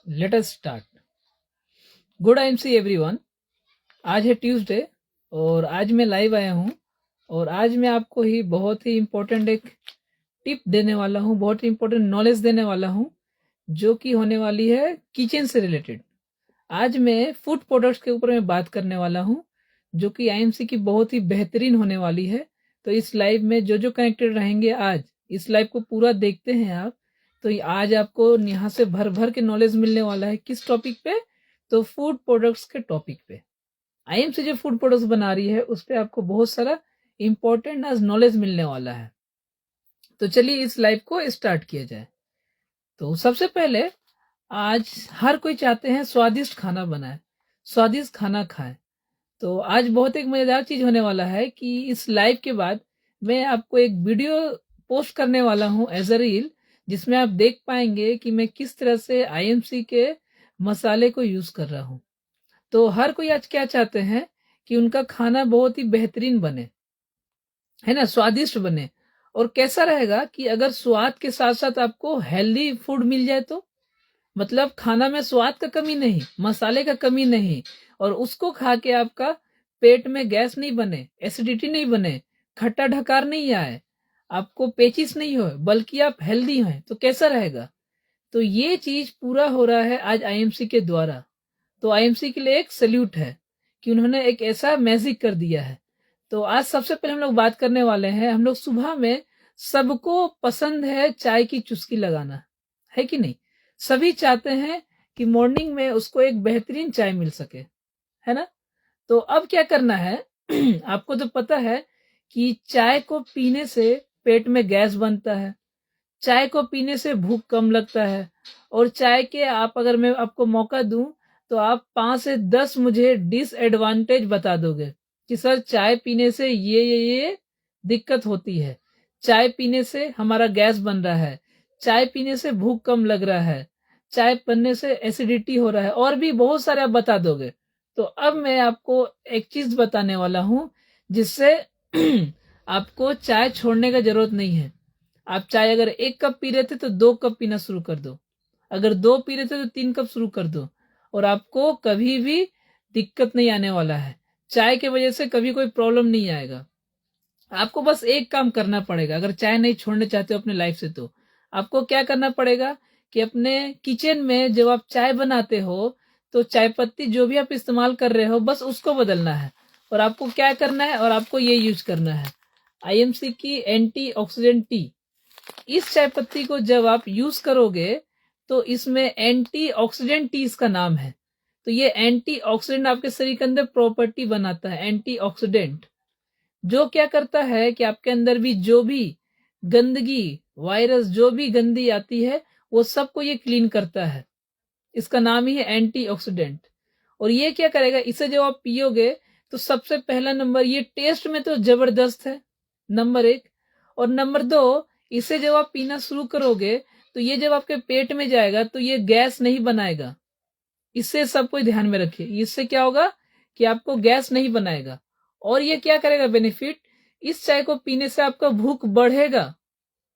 Let us start. Good IMC everyone. आज है Tuesday और आज मैं लाइव आया हूँ और आज मैं आपको ही बहुत ही इम्पोर्टेंट एक टिप देने वाला हूँ, बहुत ही इम्पोर्टेंट नॉलेज देने वाला हूँ जो कि होने वाली है किचन से रिलेटेड। आज मैं फूड प्रोडक्ट्स के ऊपर मैं बात करने वाला हूँ जो कि आईएमसी की बहुत ही बेहतरीन होने वाली है। तो इस लाइव में जो जो कनेक्टेड रहेंगे आज इस लाइव को पूरा देखते हैं आप, तो आज आपको यहाँ से भर भर के नॉलेज मिलने वाला है। किस टॉपिक पे? तो फूड प्रोडक्ट्स के टॉपिक पे। आईएमसी जो फूड प्रोडक्ट्स बना रही है उस पे आपको बहुत सारा इंपॉर्टेंट आज नॉलेज मिलने वाला है। तो चलिए इस लाइव को स्टार्ट किया जाए। तो सबसे पहले आज हर कोई चाहते हैं स्वादिष्ट खाना बनाए, स्वादिष्ट खाना खाए। तो आज बहुत एक मजेदार चीज होने वाला है कि इस लाइव के बाद मैं आपको एक वीडियो पोस्ट करने वाला हूं एज अ रील, जिसमें आप देख पाएंगे कि मैं किस तरह से आईएमसी के मसाले को यूज कर रहा हूं। तो हर कोई आज क्या चाहते हैं कि उनका खाना बहुत ही बेहतरीन बने, है ना, स्वादिष्ट बने। और कैसा रहेगा कि अगर स्वाद के साथ साथ आपको हेल्दी फूड मिल जाए तो मतलब खाना में स्वाद का कमी नहीं, मसाले का कमी नहीं, और उसको खा के आपका पेट में गैस नहीं बने, एसिडिटी नहीं बने, खट्टा ढकार नहीं आए, आपको पेचिस नहीं हो, बल्कि आप हेल्दी हैं, तो कैसा रहेगा? तो ये चीज पूरा हो रहा है आज आईएमसी के द्वारा। तो आईएमसी के लिए एक सल्यूट है कि उन्होंने एक ऐसा मैजिक कर दिया है। तो आज सबसे पहले हम लोग बात करने वाले हैं, हम लोग सुबह में सबको पसंद है चाय की चुस्की लगाना, है कि नहीं? सभी चाहते हैं कि मॉर्निंग में उसको एक बेहतरीन चाय मिल सके, है ना? तो अब क्या करना है आपको तो पता है कि चाय को पीने से पेट में गैस बनता है, चाय को पीने से भूख कम लगता है, और चाय के आप अगर मैं आपको मौका दूं तो आप 5 से 10 मुझे डिसएडवांटेज बता दोगे कि सर चाय पीने से ये दिक्कत होती है, चाय पीने से हमारा गैस बन रहा है, चाय पीने से भूख कम लग रहा है, चाय पीने से एसिडिटी हो रहा है, और भी बहुत सारे आप बता दोगे। तो अब मैं आपको एक चीज बताने वाला हूं जिससे आपको चाय छोड़ने का जरूरत नहीं है। आप चाय अगर 1 कप पी रहे थे तो 2 कप पीना शुरू कर दो, अगर 2 पी रहे थे तो 3 कप शुरू कर दो, और आपको कभी भी दिक्कत नहीं आने वाला है। चाय की वजह से कभी कोई प्रॉब्लम नहीं आएगा। आपको बस एक काम करना पड़ेगा, अगर चाय नहीं छोड़ना चाहते हो अपने लाइफ से, तो आपको क्या करना पड़ेगा कि अपने किचन में जब आप चाय बनाते हो तो चाय पत्ती जो भी आप इस्तेमाल कर रहे हो बस उसको बदलना है। और आपको क्या करना है, और आपको ये यूज करना है आईएमसी की एंटीऑक्सीडेंट टी। इस चाय पत्ती को जब आप यूज करोगे तो इसमें एंटीऑक्सीडेंट टी इसका नाम है। तो ये एंटीऑक्सीडेंट आपके शरीर के अंदर प्रॉपर्टी बनाता है, एंटीऑक्सीडेंट, जो क्या करता है कि आपके अंदर भी जो भी गंदगी, वायरस, जो भी गंदी आती है वो सबको ये क्लीन करता है। इसका नाम ही है एंटीऑक्सीडेंट। और ये क्या करेगा, इसे जब आप पियोगे तो सबसे पहला नंबर, ये टेस्ट में तो जबरदस्त है, नंबर 1। और नंबर 2, इसे जब आप पीना शुरू करोगे तो ये जब आपके पेट में जाएगा तो ये गैस नहीं बनाएगा। इससे सब कोई ध्यान में रखिए, इससे क्या होगा कि आपको गैस नहीं बनाएगा। और ये क्या करेगा बेनिफिट, इस चाय को पीने से आपका भूख बढ़ेगा।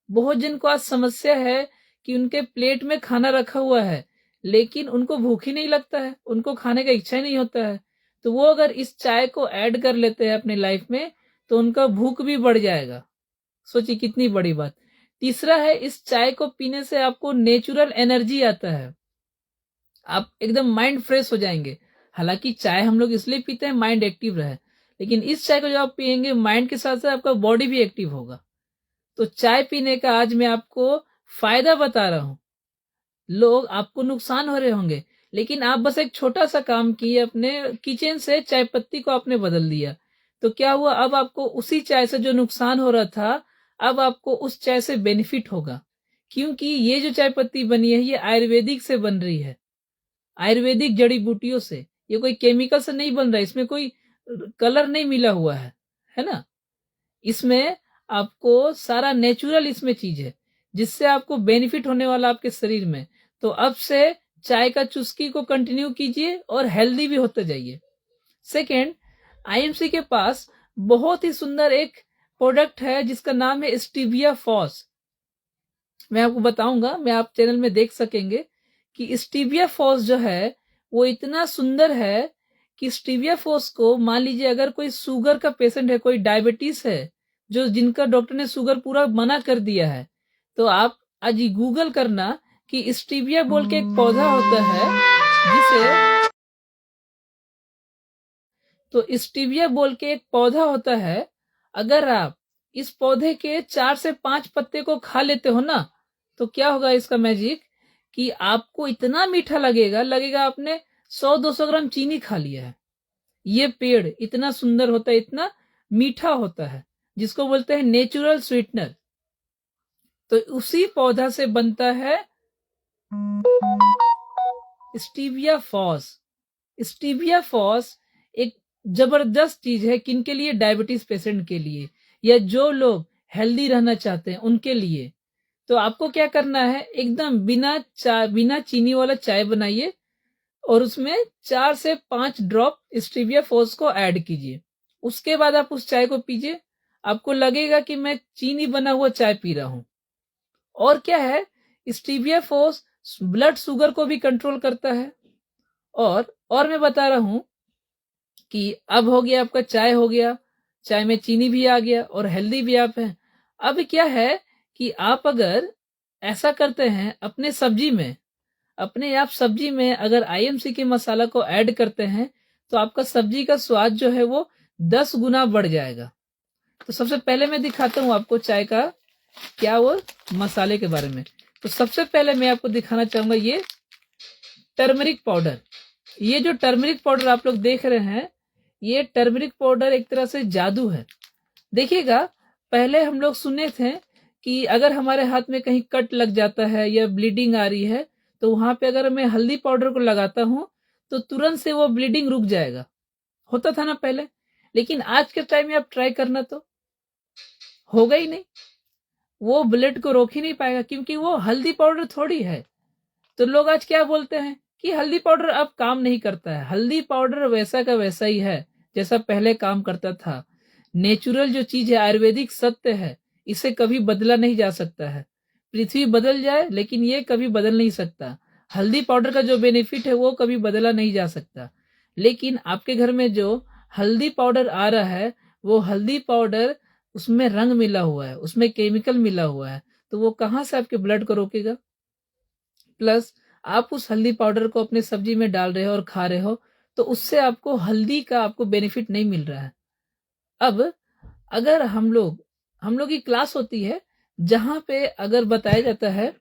बहुत जन को आज समस्या है कि उनके प्लेट में खाना रखा हुआ है लेकिन उनको भूख ही नहीं लगता है, उनको खाने का इच्छा ही नहीं होता है। तो वो अगर इस चाय को ऐड कर लेते हैं अपनी लाइफ में तो उनका भूख भी बढ़ जाएगा। सोचिए कितनी बड़ी बात। तीसरा है, इस चाय को पीने से आपको नेचुरल एनर्जी आता है, आप एकदम माइंड फ्रेश हो जाएंगे। हालांकि चाय हम लोग इसलिए पीते हैं माइंड एक्टिव रहे, लेकिन इस चाय को जब आप पियेंगे माइंड के साथ साथ आपका बॉडी भी एक्टिव होगा। तो चाय पीने का आज मैं आपको फायदा बता रहा हूं। लोग आपको नुकसान हो रहे होंगे लेकिन आप बस एक छोटा सा काम किए, अपने किचन से चाय पत्ती को आपने बदल दिया, तो क्या हुआ, अब आपको उसी चाय से जो नुकसान हो रहा था अब आपको उस चाय से बेनिफिट होगा। क्योंकि ये जो चाय पत्ती बनी है ये आयुर्वेदिक से बन रही है, आयुर्वेदिक जड़ी बूटियों से, ये कोई केमिकल से नहीं बन रहा है, इसमें कोई कलर नहीं मिला हुआ है ना। इसमें आपको सारा नेचुरल इसमें चीज है जिससे आपको बेनिफिट होने वाला आपके शरीर में। तो अब से चाय का चुस्की को कंटिन्यू कीजिए और हेल्दी भी होते जाइए। सेकेंड, आईएमसी के पास बहुत ही सुंदर एक प्रोडक्ट है जिसका नाम है स्टीविया फॉस। मैं आपको बताऊंगा, मैं आप चैनल में देख सकेंगे कि स्टीविया फॉस जो है वो इतना सुंदर है कि स्टीविया फॉस को मान लीजिए अगर कोई शुगर का पेशेंट है, कोई डायबिटीज है, जो जिनका डॉक्टर ने शुगर पूरा मना कर दिया है, तो आप आज गूगल करना कि स्टीविया बोल के एक पौधा होता है जिसे तो स्टीविया बोल के एक पौधा होता है। अगर आप इस पौधे के 4 से 5 पत्ते को खा लेते हो ना, तो क्या होगा इसका मैजिक कि आपको इतना मीठा लगेगा, लगेगा आपने 100-200 ग्राम चीनी खा लिया है। ये पेड़ इतना सुंदर होता है, इतना मीठा होता है, जिसको बोलते हैं नेचुरल स्वीटनर। तो उसी पौधा से बनता है स्टीविया फॉस। स्टीविया फॉस एक जबरदस्त चीज है किनके लिए? डायबिटीज पेशेंट के लिए, या जो लोग हेल्दी रहना चाहते हैं उनके लिए। तो आपको क्या करना है, एकदम बिना चीनी वाला चाय बनाइए और उसमें 4 से 5 ड्रॉप स्टीविया फॉस को ऐड कीजिए। उसके बाद आप उस चाय को पीजिए, आपको लगेगा कि मैं चीनी बना हुआ चाय पी रहा हूं। और क्या है, स्टीविया फॉस ब्लड शुगर को भी कंट्रोल करता है। और मैं बता रहा हूं कि अब हो गया आपका चाय, हो गया चाय में चीनी भी आ गया और हेल्दी भी आप हैं। अब क्या है कि आप अगर ऐसा करते हैं अपने सब्जी में, अपने आप सब्जी में अगर आईएमसी के मसाला को ऐड करते हैं, तो आपका सब्जी का स्वाद जो है वो 10 गुना बढ़ जाएगा। तो सबसे पहले मैं दिखाता हूं आपको चाय का क्या वो मसाले के बारे में। तो सबसे पहले मैं आपको दिखाना चाहूंगा ये टर्मरिक पाउडर। ये जो टर्मरिक पाउडर आप लोग देख रहे हैं, ये टर्मरिक पाउडर एक तरह से जादू है। देखिएगा, पहले हम लोग सुने थे कि अगर हमारे हाथ में कहीं कट लग जाता है या ब्लीडिंग आ रही है, तो वहां पे अगर मैं हल्दी पाउडर को लगाता हूं तो तुरंत से वो ब्लीडिंग रुक जाएगा। होता था ना पहले, लेकिन आज के टाइम में आप ट्राई करना तो होगा ही नहीं, वो ब्लड को रोक ही नहीं पाएगा, क्योंकि वो हल्दी पाउडर थोड़ी है। तो लोग आज क्या बोलते हैं कि हल्दी पाउडर अब काम नहीं करता है। हल्दी पाउडर वैसा का वैसा ही है जैसा पहले काम करता था। नेचुरल जो चीज है, आयुर्वेदिक सत्य है, इसे कभी बदला नहीं जा सकता है। पृथ्वी बदल जाए लेकिन ये कभी बदल नहीं सकता। हल्दी पाउडर का जो बेनिफिट है वो कभी बदला नहीं जा सकता। लेकिन आपके घर में जो हल्दी पाउडर आ रहा है, वो हल्दी पाउडर, उसमें रंग मिला हुआ है, उसमें केमिकल मिला हुआ है, तो वो कहाँ से आपके ब्लड को रोकेगा? प्लस आप उस हल्दी पाउडर को अपने सब्जी में डाल रहे हो और खा रहे हो, तो उससे आपको हल्दी का आपको बेनिफिट नहीं मिल रहा है। अब अगर हम लोग की क्लास होती है जहां पे अगर बताया जाता है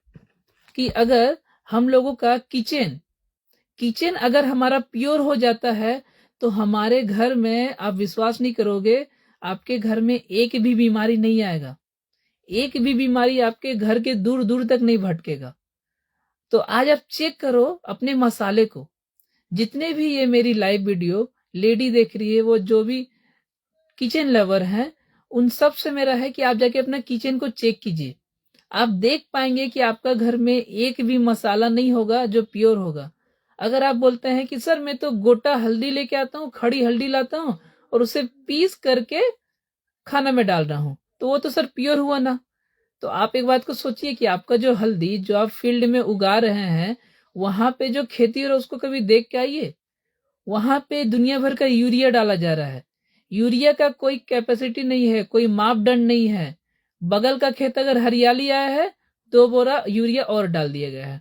कि अगर हम लोगों का किचन अगर हमारा प्योर हो जाता है, तो हमारे घर में, आप विश्वास नहीं करोगे, आपके घर में एक भी बीमारी नहीं आएगा। एक भी बीमारी आपके घर के दूर दूर तक नहीं भटकेगा। तो आज आप चेक करो अपने मसाले को। जितने भी ये मेरी लाइव वीडियो लेडी देख रही है, वो जो भी किचन लवर हैं, उन सब से मेरा है कि आप जाके अपना किचन को चेक कीजिए। आप देख पाएंगे कि आपका घर में एक भी मसाला नहीं होगा जो प्योर होगा। अगर आप बोलते हैं कि सर मैं तो गोटा हल्दी लेके आता हूँ, खड़ी हल्दी लाता हूँ और उसे पीस करके खाना में डाल रहा हूँ, तो वो तो सर प्योर हुआ ना। तो आप एक बात को सोचिए कि आपका जो हल्दी जो आप फील्ड में उगा रहे हैं, वहां पे जो खेती हो रहा है उसको कभी देख के आइए। वहां पे दुनिया भर का यूरिया डाला जा रहा है। यूरिया का कोई कैपेसिटी नहीं है, कोई मापदंड नहीं है। बगल का खेत अगर हरियाली आया है, 2 बोरा यूरिया और डाल दिया गया है।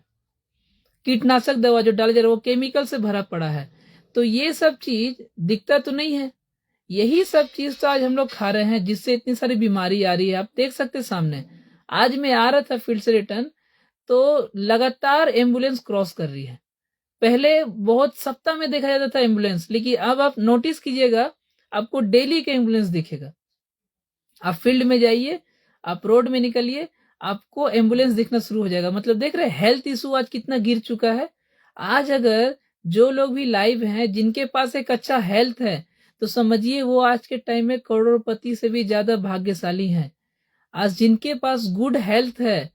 कीटनाशक दवा जो डाला जा रहा है वो केमिकल से भरा पड़ा है। तो ये सब चीज दिखता तो नहीं है। यही सब चीज तो आज हम लोग खा रहे हैं, जिससे इतनी सारी बीमारी आ रही है। आप देख सकते सामने, आज मैं आ रहा था फील्ड से रिटर्न, तो लगातार एम्बुलेंस क्रॉस कर रही है। पहले बहुत सप्ताह में देखा जाता था एम्बुलेंस, लेकिन अब आप नोटिस कीजिएगा, आपको डेली का एम्बुलेंस दिखेगा। आप फील्ड में जाइए, आप रोड में निकलिए, आपको एम्बुलेंस दिखना शुरू हो जाएगा। मतलब देख रहे हैं हेल्थ इशू आज कितना गिर चुका है। आज अगर जो लोग भी लाइव हैं, जिनके पास एक अच्छा हेल्थ है, तो समझिए वो आज के टाइम में करोड़पति से भी ज्यादा भाग्यशाली हैं। आज जिनके पास गुड हेल्थ है,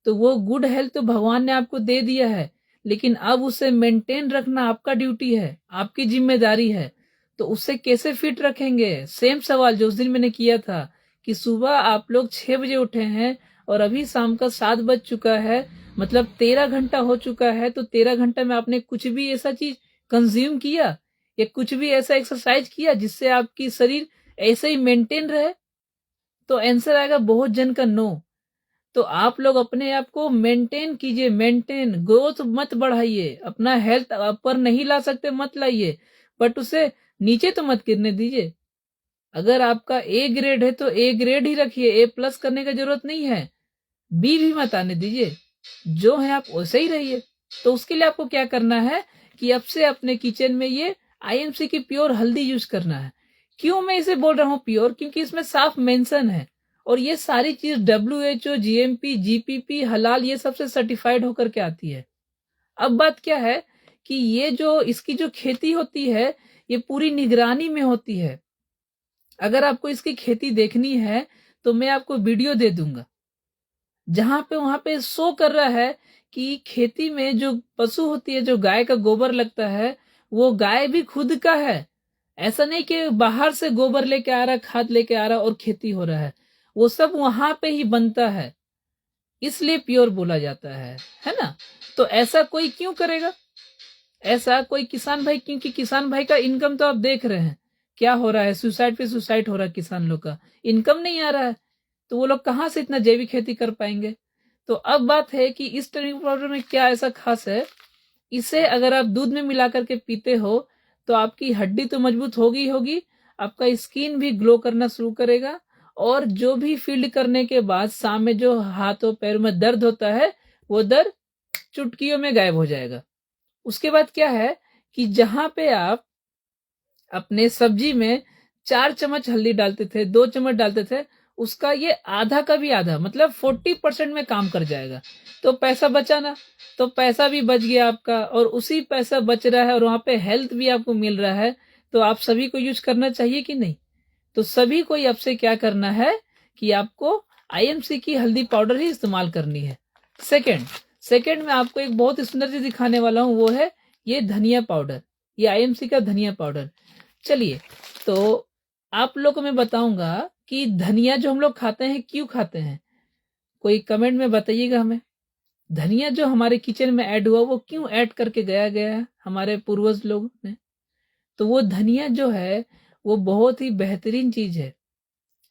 तो वो गुड हेल्थ तो भगवान ने आपको दे दिया है, लेकिन अब उसे मेंटेन रखना आपका ड्यूटी है, आपकी जिम्मेदारी है। तो उससे कैसे फिट रखेंगे? सेम सवाल जो उस दिन मैंने किया था कि सुबह आप लोग 6 बजे उठे हैं, और अभी शाम का 7 बज चुका है, मतलब 13 घंटा हो चुका है। तो 13 घंटा में आपने कुछ भी ऐसा चीज कंज्यूम किया या कुछ भी ऐसा एक्सरसाइज किया जिससे आपकी शरीर ऐसे ही मेंटेन रहे? तो आंसर आएगा बहुत जन का नो। तो आप लोग अपने आप को मेंटेन कीजिए, मेंटेन। ग्रोथ मत बढ़ाइए, अपना हेल्थ ऊपर नहीं ला सकते मत लाइए, बट उसे नीचे तो मत गिरने दीजिए। अगर आपका ए ग्रेड है तो ए ग्रेड ही रखिए, ए प्लस करने का जरूरत नहीं है, बी भी मत आने दीजिए, जो है आप वैसे ही रहिए। तो उसके लिए आपको क्या करना है कि अब से अपने किचन में ये आईएमसी की प्योर हल्दी यूज करना है। क्यों मैं इसे बोल रहा हूँ प्योर? क्योंकि इसमें साफ मेंशन है, और ये सारी चीज WHO, GMP, GPP, हलाल, ये सबसे सर्टिफाइड होकर के आती है। अब बात क्या है कि ये जो इसकी जो खेती होती है ये पूरी निगरानी में होती है। अगर आपको इसकी खेती देखनी है तो मैं आपको वीडियो दे दूंगा, जहां पे वहां पे शो कर रहा है कि खेती में जो पशु होती है, जो गाय का गोबर लगता है, वो गाय भी खुद का है। ऐसा नहीं कि बाहर से गोबर लेके आ रहा, खाद लेके आ रहा और खेती हो रहा है, वो सब वहां पे ही बनता है, इसलिए प्योर बोला जाता है ना। तो ऐसा कोई क्यों करेगा? ऐसा कोई किसान भाई, क्योंकि किसान भाई का इनकम तो आप देख रहे हैं क्या हो रहा है, सुसाइड पे सुसाइड हो रहा है, किसान लोग का इनकम नहीं आ रहा है, तो वो लोग कहाँ से इतना जैविक खेती कर पाएंगे? तो अब बात है कि इस टर्निंग पाउडर में क्या ऐसा खास है, इसे अगर आप दूध में मिला करके पीते हो तो आपकी हड्डी तो मजबूत होगी होगी, आपका स्किन भी ग्लो करना शुरू करेगा, और जो भी फील्ड करने के बाद शाम में जो हाथों पैरों में दर्द होता है वो दर्द चुटकियों में गायब हो जाएगा। उसके बाद क्या है कि जहां पे आप अपने सब्जी में 4 चम्मच हल्दी डालते थे, 2 चम्मच डालते थे, उसका ये आधा का भी आधा, मतलब 40% में काम कर जाएगा। तो पैसा बचा ना, तो पैसा भी बच गया आपका, और उसी पैसा बच रहा है और वहां पे हेल्थ भी आपको मिल रहा है। तो आप सभी को यूज करना चाहिए कि नहीं? तो सभी को आपसे क्या करना है कि आपको आईएमसी की हल्दी पाउडर ही इस्तेमाल करनी है। सेकंड में आपको एक बहुत सुंदर चीज दिखाने वाला हूं, वो है ये धनिया पाउडर, ये आईएमसी का धनिया पाउडर। चलिए, तो आप लोग को मैं बताऊंगा कि धनिया जो हम लोग खाते हैं क्यों खाते हैं, कोई कमेंट में बताइएगा हमें। धनिया जो हमारे किचन में ऐड हुआ वो क्यों ऐड करके गया है हमारे पूर्वज लोग ने? तो वो धनिया जो है वो बहुत ही बेहतरीन चीज है।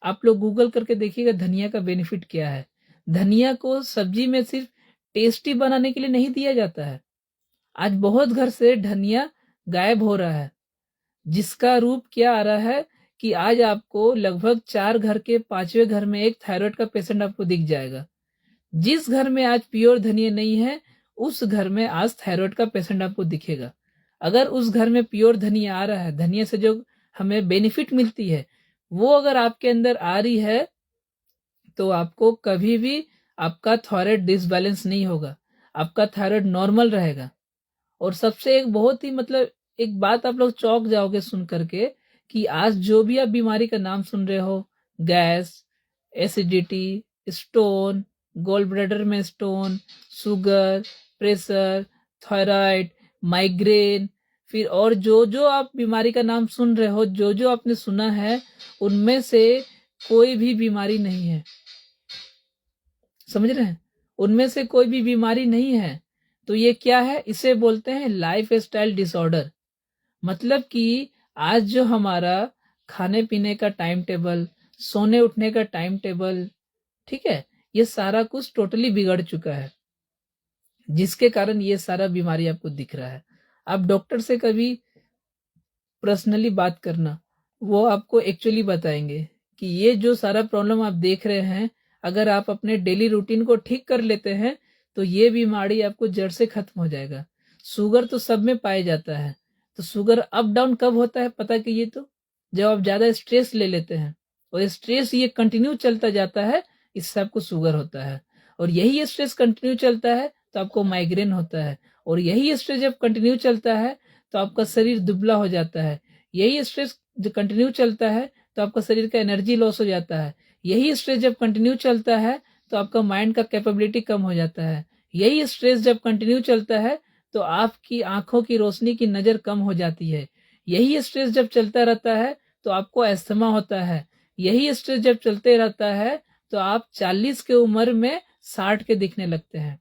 आप लोग गूगल करके देखिएगा धनिया का बेनिफिट क्या है। धनिया को सब्जी में सिर्फ टेस्टी बनाने के लिए नहीं दिया जाता है। आज बहुत घर से धनिया गायब हो रहा है, जिसका रूप क्या आ रहा है कि आज आपको लगभग 4 घर के 5वें घर में एक थायराइड का पेशेंट आपको दिख जाएगा। जिस घर में आज प्योर धनिया नहीं है उस घर में आज थायराइड का पेशेंट आपको दिखेगा। अगर उस घर में प्योर धनिया आ रहा है, धनिया से जो हमें बेनिफिट मिलती है वो अगर आपके अंदर आ रही है, तो आपको कभी भी आपका थायराइड डिसबैलेंस नहीं होगा, आपका थायराइड नॉर्मल रहेगा। और सबसे एक बहुत ही मतलब एक बात आप लोग चौंक जाओगे सुन करके कि आज जो भी आप बीमारी का नाम सुन रहे हो, gas, acidity, stone, gall bladder में stone, sugar, pressure, thyroid, migraine, फिर और जो जो आप बीमारी का नाम सुन रहे हो, जो जो आपने सुना है, उनमें से कोई भी बीमारी नहीं है। समझ रहे हैं? उनमें से कोई भी बीमारी नहीं है। तो ये क्या है? इसे बोलते हैं लाइफ स्टाइल डिसऑर्डर। मतलब कि आज जो हमारा खाने पीने का टाइम टेबल, सोने उठने का टाइम टेबल, ठीक है, ये सारा कुछ टोटली बिगड़ चुका है, जिसके कारण ये सारा बीमारी आपको दिख रहा है। आप डॉक्टर से कभी पर्सनली बात करना, वो आपको एक्चुअली बताएंगे कि ये जो सारा प्रॉब्लम आप देख रहे हैं, अगर आप अपने डेली रूटीन को ठीक कर लेते हैं तो ये बीमारी आपको जड़ से खत्म हो जाएगा। शुगर तो सब में पाया जाता है, तो शुगर अप डाउन कब होता है पता कि ये तो जब आप ज्यादा स्ट्रेस ले लेते हैं, और स्ट्रेस ये कंटिन्यू चलता जाता है, इससे आपको शुगर होता है। और यही स्ट्रेस कंटिन्यू चलता है तो आपको माइग्रेन होता है, और यही स्ट्रेस जब कंटिन्यू चलता है तो आपका शरीर दुबला हो जाता है। यही स्ट्रेस जो कंटिन्यू चलता है तो आपका शरीर का एनर्जी लॉस हो जाता है। यही स्ट्रेस जब कंटिन्यू चलता है तो आपका माइंड का कैपेबिलिटी कम हो जाता है। यही स्ट्रेस जब कंटिन्यू चलता है तो आपकी आंखों की रोशनी की नजर कम हो जाती है। यही स्ट्रेस जब चलता रहता है तो आपको अस्थमा होता है। यही स्ट्रेस जब चलते रहता है तो आप 40 के उम्र में 60 के दिखने लगते हैं।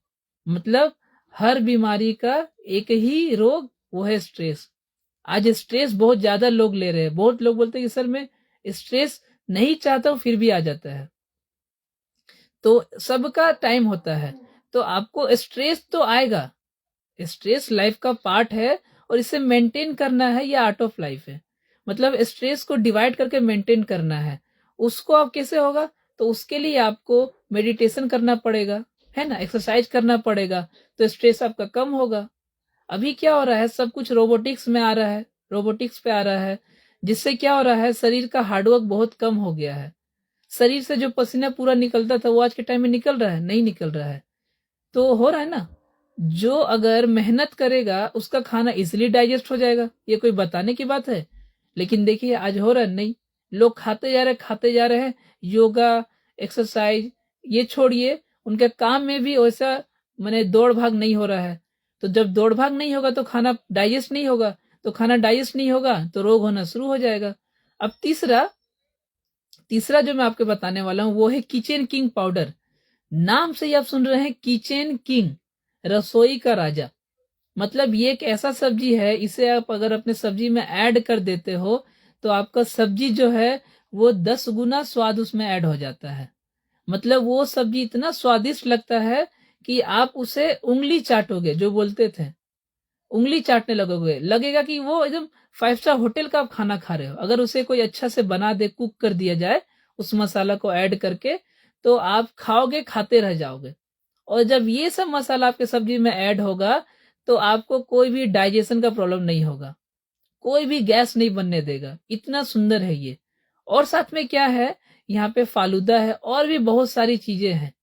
मतलब हर बीमारी का एक ही रोग, वो है स्ट्रेस। आज स्ट्रेस बहुत ज्यादा लोग ले रहे हैं। बहुत लोग बोलते हैं कि सर मैं स्ट्रेस नहीं चाहता हूं फिर भी आ जाता है। तो सबका टाइम होता है, तो आपको स्ट्रेस तो आएगा। स्ट्रेस लाइफ का पार्ट है और इसे मेंटेन करना है, ये आर्ट ऑफ लाइफ है। मतलब स्ट्रेस को डिवाइड करके मेंटेन करना है। उसको आप कैसे होगा, तो उसके लिए आपको मेडिटेशन करना पड़ेगा, है ना, एक्सरसाइज करना पड़ेगा, तो स्ट्रेस आपका कम होगा। अभी क्या हो रहा है, सब कुछ रोबोटिक्स में आ रहा है, रोबोटिक्स पे आ रहा है, जिससे क्या हो रहा है, शरीर का हार्डवर्क बहुत कम हो गया है। शरीर से जो पसीना पूरा निकलता था वो आज के टाइम में निकल रहा है, नहीं निकल रहा है। तो हो रहा है ना, जो अगर मेहनत करेगा उसका खाना इजिली डाइजेस्ट हो जाएगा, ये कोई बताने की बात है। लेकिन देखिए आज हो रहा है नहीं, लोग खाते जा रहे हैं। योगा, एक्सरसाइज ये छोड़िए, उनके काम में भी वैसा माने दौड़ भाग नहीं हो रहा है। तो जब दौड़ भाग नहीं होगा तो खाना डाइजेस्ट नहीं होगा, तो खाना डाइजेस्ट नहीं होगा तो रोग होना शुरू हो जाएगा। अब तीसरा जो मैं आपको बताने वाला हूं वो है किचन किंग पाउडर। नाम से ही आप सुन रहे हैं किचन किंग, रसोई का राजा। मतलब ये एक ऐसा सब्जी है, इसे आप अगर अपने सब्जी में ऐड कर देते हो तो आपका सब्जी जो है वो 10 गुना स्वाद उसमें ऐड हो जाता है। मतलब वो सब्जी इतना स्वादिष्ट लगता है कि आप उसे उंगली चाटोगे, जो बोलते थे उंगली चाटने लगोगे, लगेगा कि वो एकदम 5 स्टार होटल का आप खाना खा रहे हो। अगर उसे कोई अच्छा से बना दे, कुक कर दिया जाए उस मसाला को ऐड करके, तो आप खाओगे, खाते रह जाओगे। और जब ये सब मसाला आपके सब्जी में ऐड होगा तो आपको कोई भी डाइजेशन का प्रॉब्लम नहीं होगा, कोई भी गैस नहीं बनने देगा। इतना सुंदर है ये। और साथ में क्या है, यहाँ पे फालूदा है और भी बहुत सारी चीजें हैं।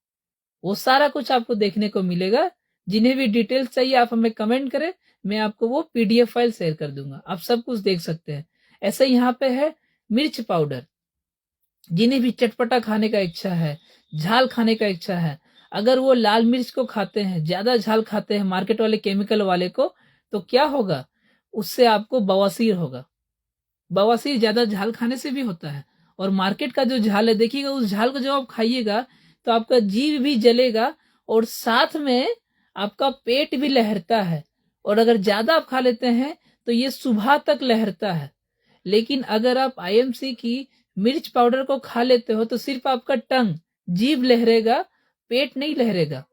वो सारा कुछ आपको देखने को मिलेगा। जिन्हें भी डिटेल्स चाहिए आप हमें कमेंट करें, मैं आपको वो पीडीएफ फाइल शेयर कर दूंगा, आप सब कुछ देख सकते हैं। ऐसे यहाँ पे है मिर्च पाउडर। जिन्हें भी चटपटा खाने का इच्छा है, झाल खाने का इच्छा है, अगर वो लाल मिर्च को खाते हैं, ज्यादा झाल खाते हैं मार्केट वाले केमिकल वाले को, तो क्या होगा, उससे आपको बवासीर होगा। बवासीर ज्यादा झाल खाने से भी होता है। और मार्केट का जो झाल है देखिएगा, उस झाल को जब आप खाइएगा तो आपका जीभ भी जलेगा और साथ में आपका पेट भी लहरता है। और अगर ज्यादा आप खा लेते हैं तो ये सुबह तक लहरता है। लेकिन अगर आप आईएमसी की मिर्च पाउडर को खा लेते हो तो सिर्फ आपका टंग, जीभ लहरेगा, पेट नहीं लहरेगा।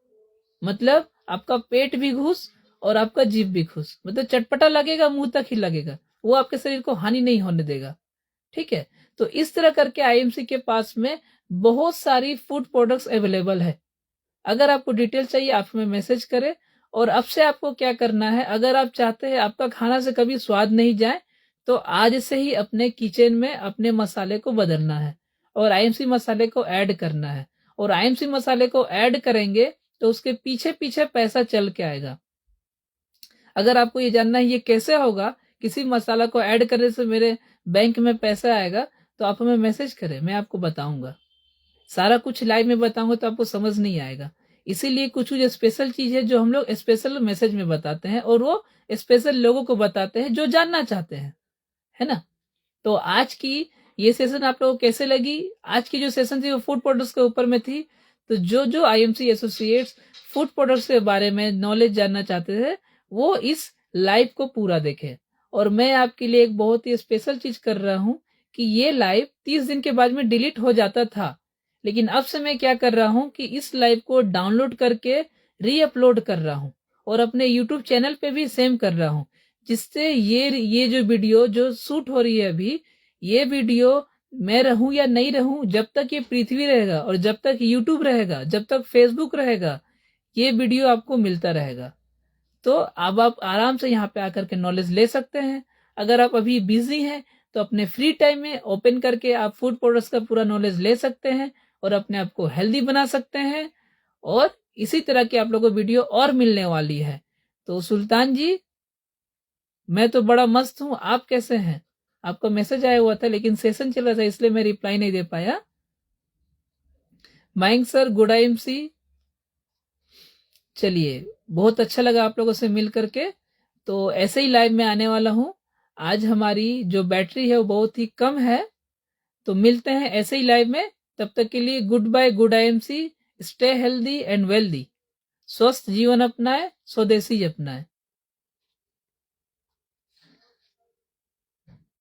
मतलब आपका पेट भी खुश और आपका जीभ भी खुश। मतलब चटपटा लगेगा, मुंह तक ही लगेगा, वो आपके शरीर को हानि नहीं होने देगा। ठीक है, तो इस तरह करके आईएमसी के पास में बहुत सारी फूड प्रोडक्ट्स अवेलेबल है। अगर आपको डिटेल चाहिए आप हमें मैसेज करें। और अब से आपको क्या करना है, अगर आप चाहते हैं आपका खाना से कभी स्वाद नहीं जाए, तो आज से ही अपने किचन में अपने मसाले को बदलना है और आईएमसी मसाले को ऐड करना है। और आईएमसी मसाले को ऐड करेंगे तो उसके पीछे पीछे पैसा चल के आएगा। अगर आपको ये जानना है ये कैसे होगा, किसी मसाला को ऐड करने से मेरे बैंक में पैसा आएगा, तो आप हमें मैसेज करें, मैं आपको बताऊंगा। सारा कुछ लाइव में बताऊंगा तो आपको समझ नहीं आएगा। इसीलिए कुछ कुछ स्पेशल चीज है जो हम लोग स्पेशल मैसेज में बताते हैं, और वो स्पेशल लोगों को बताते हैं जो जानना चाहते हैं, है ना। तो आज की ये सेशन आप लोगों को कैसे लगी, आज की जो सेशन थी वो फूड प्रोडक्ट्स के ऊपर में थी। तो जो आईएमसी एसोसिएट्स फूड प्रोडक्ट्स के बारे में नॉलेज जानना चाहते थे वो इस लाइव को पूरा देखें। और मैं आपके लिए एक बहुत ही स्पेशल चीज कर रहा हूं कि ये लाइव 30 दिन के बाद में डिलीट हो जाता था, लेकिन अब से मैं क्या कर रहा हूं कि इस लाइव को डाउनलोड करके री अपलोड कर रहा हूं और अपने यूट्यूब चैनल पे भी सेम कर रहा हूं, जिससे ये जो वीडियो जो शूट हो रही है अभी, ये वीडियो मैं रहूं या नहीं रहूं, जब तक ये पृथ्वी रहेगा और जब तक यूट्यूब रहेगा, जब तक फेसबुक रहेगा, ये वीडियो आपको मिलता रहेगा। तो अब आप आराम से यहाँ पे आकर के नॉलेज ले सकते हैं। अगर आप अभी बिजी हैं तो अपने फ्री टाइम में ओपन करके आप फूड प्रोडक्ट्स का पूरा नॉलेज ले सकते हैं और अपने आप को हेल्दी बना सकते हैं। और इसी तरह की आप लोगों को वीडियो और मिलने वाली है। तो सुल्तान जी, मैं तो बड़ा मस्त हूँ, आप कैसे हैं? आपका मैसेज आया हुआ था लेकिन सेशन चल रहा था इसलिए मैं रिप्लाई नहीं दे पाया। Mayank sir, good IMC. चलिए, बहुत अच्छा लगा आप लोगों से मिल करके। तो ऐसे ही लाइव में आने वाला हूँ। आज हमारी जो बैटरी है वो बहुत ही कम है, तो मिलते हैं ऐसे ही लाइव में। तब तक के लिए good bye good IMC, stay healthy and wealthy. स्वस्थ जीवन अपनाएं, स्वदेशी अपनाएं।